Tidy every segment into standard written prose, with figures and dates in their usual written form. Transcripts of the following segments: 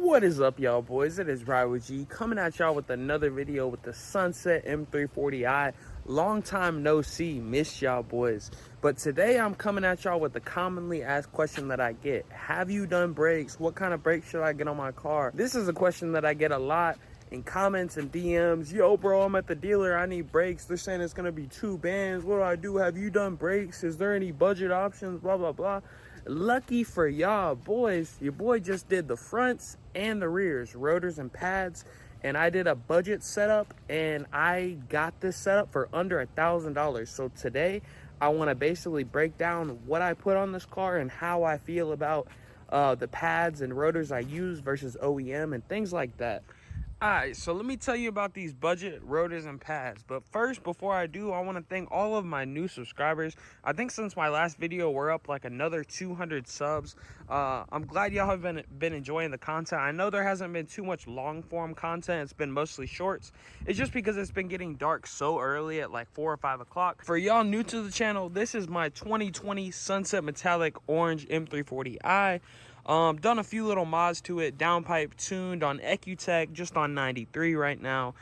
What is up, y'all boys? It is Ride with G coming at y'all with another video with the Sunset M340i. Long time no see, missed y'all boys. But today I'm coming at y'all with the commonly asked question that I get. Have you done brakes? What kind of brakes should I get on my car? This is a question that I get a lot in comments and DMs. Yo bro, I'm at the dealer, I need brakes. They're saying it's gonna be 2 bands. What do I do? Have you done brakes? Is there any budget options? Blah blah blah. Lucky for y'all boys, your boy just did the fronts and the rears, rotors and pads, and I did a budget setup and I got this setup for under $1,000. So today I want to basically break down what I put on this car and how I feel about the pads and rotors I use versus OEM and things like that. Alright, so let me tell you about these budget rotors and pads. But first, before I do, I want to thank all of my new subscribers. I think since my last video, we're up like another 200 subs. I'm glad y'all have been enjoying the content. I know there hasn't been too much long form content. It's been mostly shorts. It's just because it's been getting dark so early at like 4 or 5 o'clock. For y'all new to the channel, this is my 2020 Sunset Metallic Orange M340i. Done a few little mods to it, downpipe tuned on EcuTech, just on 93 right now.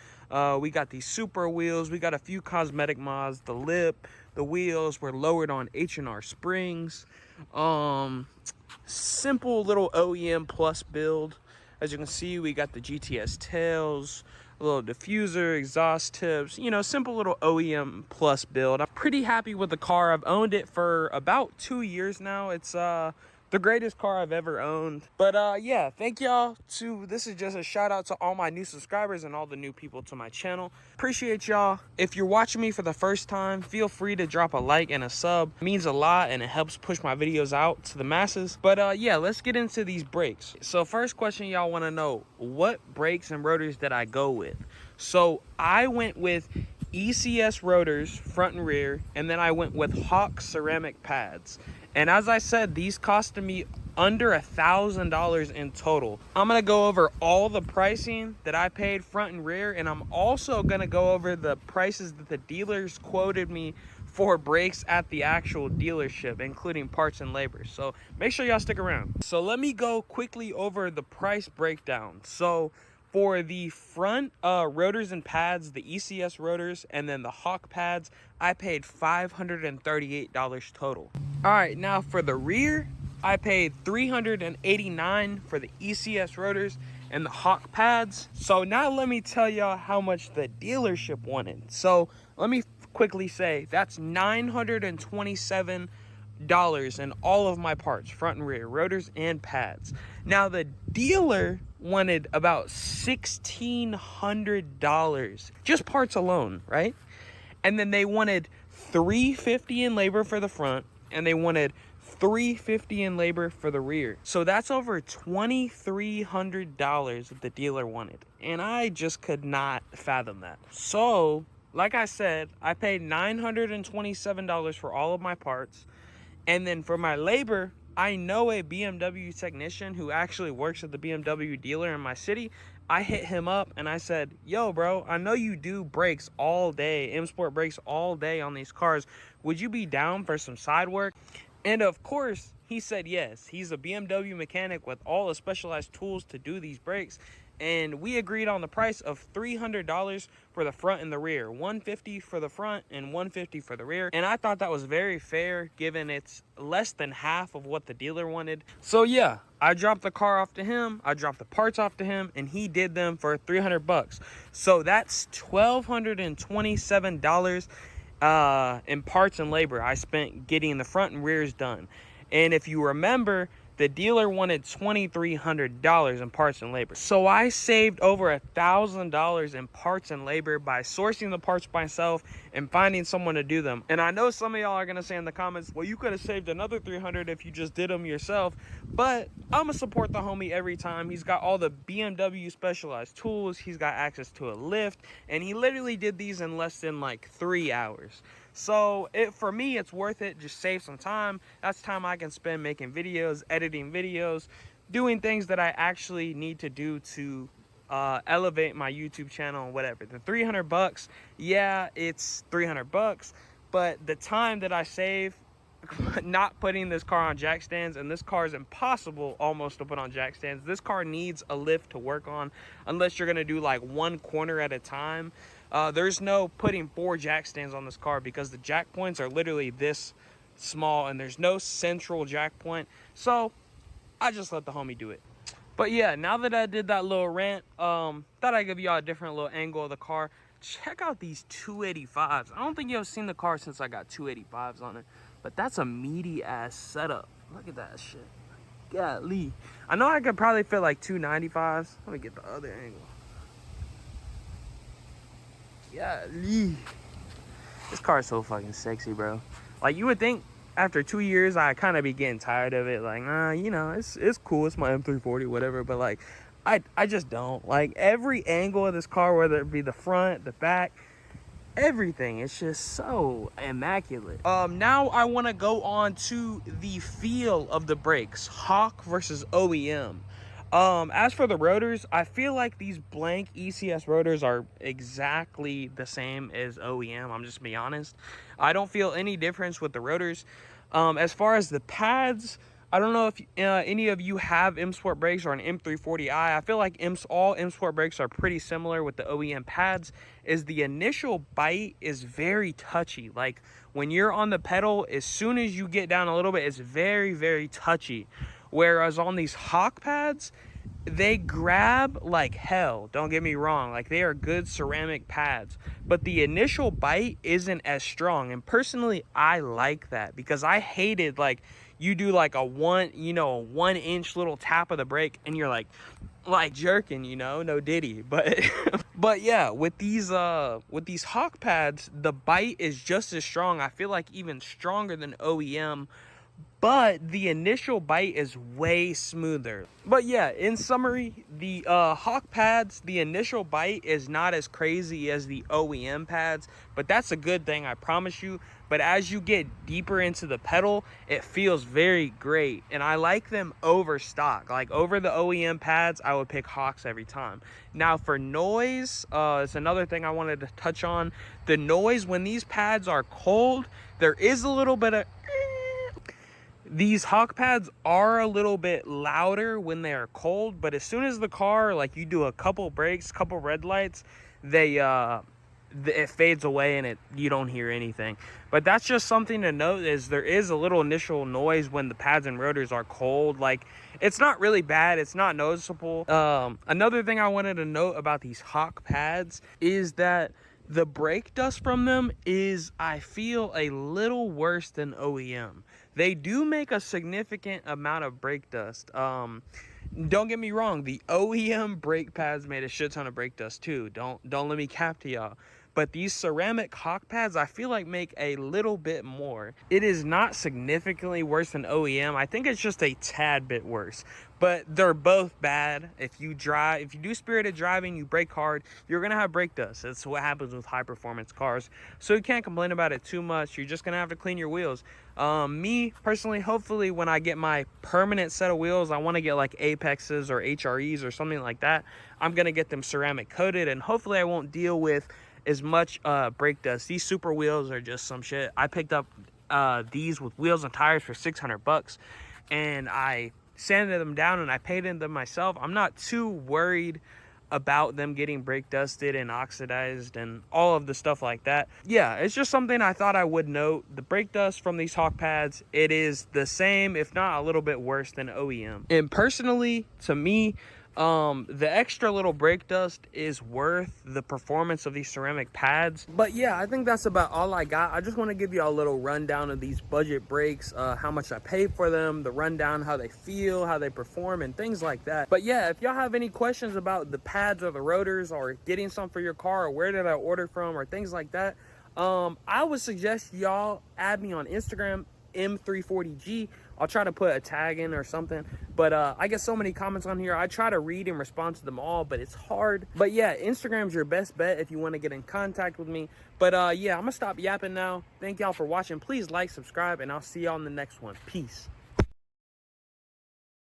We got these super wheels, we got a few cosmetic mods, the lip, the wheels were lowered on H&R springs. Simple little OEM plus build. As you can see, we got the GTS tails, a little diffuser, exhaust tips, you know, simple little OEM plus build. I'm pretty happy with the car. I've owned it for about 2 years now. It's the greatest car I've ever owned. But yeah, thank y'all. This is just a shout out to all my new subscribers and all the new people to my channel. Appreciate y'all. If you're watching me for the first time, feel free to drop a like and a sub. It means a lot and it helps push my videos out to the masses. But yeah, let's get into these brakes. So first question y'all want to know, what brakes and rotors did I go with? So I went with ECS rotors, front and rear, and then I went with Hawk ceramic pads. And as I said, these costed me under $1,000 in total. I'm gonna go over all the pricing that I paid front and rear, and I'm also gonna go over the prices that the dealers quoted me for brakes at the actual dealership, including parts and labor. So make sure y'all stick around. So let me go quickly over the price breakdown. So for the front rotors and pads, the ECS rotors, and then the Hawk pads, I paid $538 total. All right, now for the rear, I paid $389 for the ECS rotors and the Hawk pads. So now let me tell y'all how much the dealership wanted. So let me quickly say that's $927 in all of my parts, front and rear, rotors and pads. Now the dealer wanted about $1,600, just parts alone, right? And then they wanted $350 in labor for the front, and they wanted $350 in labor for the rear. So that's over $2,300 that the dealer wanted, and I just could not fathom that. So like I said, I paid $927 for all of my parts. And then for my labor, I know a BMW technician who actually works at the BMW dealer in my city. I hit him up and I said, yo bro, I know you do brakes all day, M Sport brakes all day on these cars. Would you be down for some side work? And of course, he said yes. He's a BMW mechanic with all the specialized tools to do these brakes. And we agreed on the price of $300 for the front and the rear. $150 for the front and $150 for the rear. And I thought that was very fair, given it's less than half of what the dealer wanted. So yeah, I dropped the car off to him, I dropped the parts off to him, and he did them for $300. So that's $1,227 in parts and labor I spent getting the front and rears done. And if you remember, the dealer wanted $2,300 in parts and labor. So I saved over $1,000 in parts and labor by sourcing the parts myself and finding someone to do them. And I know some of y'all are gonna say in the comments, well, you could have saved another $300 if you just did them yourself. But I'm gonna support the homie every time. He's got all the BMW specialized tools. He's got access to a lift, and he literally did these in less than like 3 hours. So for me, it's worth it. Just save some time. That's time I can spend making videos, editing videos, doing things that I actually need to do to elevate my YouTube channel and whatever. The $300, yeah, it's $300, but the time that I save not putting this car on jack stands, and this car is impossible almost to put on jack stands. This car needs a lift to work on unless you're gonna do like one corner at a time. There's no putting 4 jack stands on this car because the jack points are literally this small and there's no central jack point. So I just let the homie do it. But yeah, now that I did that little rant, thought I'd give y'all a different little angle of the car. Check out these 285s. I don't think you've seen the car since I got 285s on it, but that's a meaty ass setup. Look at that shit. Golly. I know I could probably fit like 295s. Let me get the other angle. Golly. This car is so fucking sexy, bro. Like, you would think after 2 years I kind of be getting tired of it. Like, nah, you know, it's cool. It's my M340, whatever. But like, I just don't. Like, every angle of this car, whether it be the front, the back, everything, it's just so immaculate. Now I want to go on to the feel of the brakes, Hawk versus OEM. As for the rotors, I feel like these blank ECS rotors are exactly the same as OEM. I'm just being honest. I don't feel any difference with the rotors. As far as the pads, I don't know if any of you have M Sport brakes or an M340i. I feel like all M Sport brakes are pretty similar with the OEM pads. Is the initial bite is very touchy. Like, when you're on the pedal, as soon as you get down a little bit, it's very, very touchy. Whereas on these Hawk pads, they grab like hell. Don't get me wrong, like, they are good ceramic pads, but the initial bite isn't as strong. And personally, I like that, because I hated, like, you do like a 1 inch little tap of the brake and you're like jerking, you know, no diddy. But but yeah, with these Hawk pads, the bite is just as strong. I feel like even stronger than OEM, but the initial bite is way smoother. But yeah, in summary, the Hawk pads, the initial bite is not as crazy as the OEM pads, but that's a good thing, I promise you. But as you get deeper into the pedal, it feels very great, and I like them over stock. Like, over the OEM pads, I would pick Hawks every time. Now for noise, it's another thing I wanted to touch on. The noise when these pads are cold, there is a little bit of these Hawk pads are a little bit louder when they are cold, but as soon as the car, like, you do a couple brakes, couple red lights, it fades away and you don't hear anything. But that's just something to note, is there is a little initial noise when the pads and rotors are cold. Like, it's not really bad, it's not noticeable. Another thing I wanted to note about these Hawk pads is that the brake dust from them is, I feel, a little worse than OEM. They do make a significant amount of brake dust. Don't get me wrong, the OEM brake pads made a shit ton of brake dust too. Don't let me cap to y'all. But these ceramic Hawk pads, I feel like, make a little bit more. It is not significantly worse than OEM. I think it's just a tad bit worse. But they're both bad. If you do spirited driving, you brake hard, you're gonna have brake dust. That's what happens with high performance cars. So you can't complain about it too much. You're just gonna have to clean your wheels. Me personally, hopefully when I get my permanent set of wheels, I want to get like Apexes or HREs or something like that. I'm gonna get them ceramic coated, and hopefully I won't deal with as much brake dust. These super wheels are just some shit. I picked up these with wheels and tires for 600 bucks, and I sanded them down and I painted them myself. I'm not too worried about them getting brake dusted and oxidized and all of the stuff like that. Yeah, it's just something I thought I would note. The brake dust from these Hawk pads, it is the same, if not a little bit worse than OEM. And personally, to me, the extra little brake dust is worth the performance of these ceramic pads. But yeah, I think that's about all I got. I just want to give you a little rundown of these budget brakes, how much I paid for them, the rundown, how they feel, how they perform, and things like that. But yeah, if y'all have any questions about the pads or the rotors, or getting some for your car, or where did I order from, or things like that, I would suggest y'all add me on Instagram, M340G. I'll try to put a tag in or something, but I get so many comments on here. I try to read and respond to them all, but it's hard. But yeah, Instagram's your best bet if you want to get in contact with me. But yeah, I'm gonna stop yapping now. Thank y'all for watching. Please like, subscribe, and I'll see y'all in the next one. Peace.